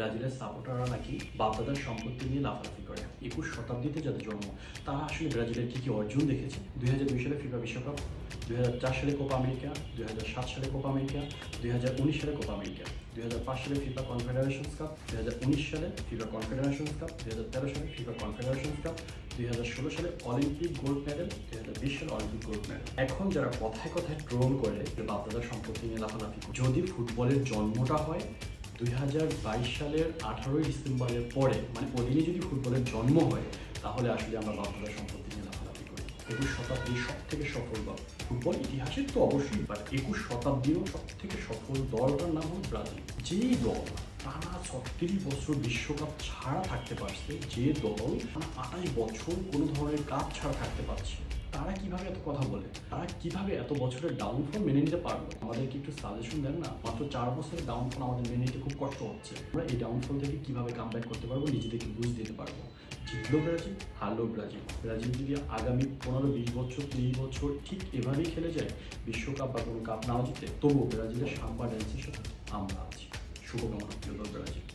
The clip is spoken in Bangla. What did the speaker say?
ব্রাজিলের সাপোর্টাররা নাকি বাপ-দাদার সম্পত্তি নিয়ে লাফালাফি করে। 21 শতাব্দীতে যাদের জন্ম তারা আসলে ব্রাজিলের কি অর্জন দেখেছে। 2002 সালে ফিফা বিশ্বকাপ, 2004 সালে কোপা আমেরিকা, 2007 সালে কোপা আমেরিকা, 2019 সালে কোপা আমেরিকা, 2005 সালে ফিফা কনফেডারেশনস কাপ, 2019 সালে ফিফা কনফেডারেশনস কাপ, 2013 সালে ফিফা কনফেডারেশনস কাপ, 2016 সালে অলিম্পিক গোল্ড মেডেল, 2020 সালে অলিম্পিক গোল্ড মেডেল। এখন যারা কথায় কথায় ট্রোল করে যে বাপ-দাদার সম্পত্তি নিয়ে লাফালাফি, যদি ফুটবলের জন্মটা হয় 2022 সালের 18 ডিসেম্বরের পরে, মানে ওদিনে যদি ফুটবলের জন্ম হয়, তাহলে আসলে আমরা বাপ-দাদার সম্পত্তি নিয়ে লাফালাফি করি। 21 শতাব্দীর সব থেকে সফল দল ফুটবল ইতিহাসের তো অবশ্যই, বাট 21 শতাব্দীরও সব থেকে সফল দলটার নাম হল ব্রাজিল। যেই দল টানা 36 বছর বিশ্বকাপ ছাড়া থাকতে পারছে, যে দল 28 বছর কোনো ধরনের কাপ ছাড়া থাকতে পারছে, তারা কিভাবে এত কথা বলে? তারা কিভাবে এত বছরের ডাউনফল মেনে নিতে পারলো? আমাদেরকে একটু সাজেশন দেন না। মাত্র 4 বছরের ডাউনফল আমাদের মেনে নিতে খুব কষ্ট হচ্ছে। আমরা এই ডাউনফল থেকে কিভাবে কামব্যাক করতে পারবো, নিজেদেরকে বুঝ দিতে পারবো। জিতলো ব্রাজিল, হারলো ব্রাজিল। ব্রাজিল যদি আগামী 15-20 বছর 30 বছর ঠিক এভাবেই খেলে যায়, বিশ্বকাপ বা কোনো কাপ নাও জিতে, তবুও ব্রাজিলের সাম্বা ড্যান্সের সাথে আমরা আছি। শুভকামনা প্রিয় দল ব্রাজিল।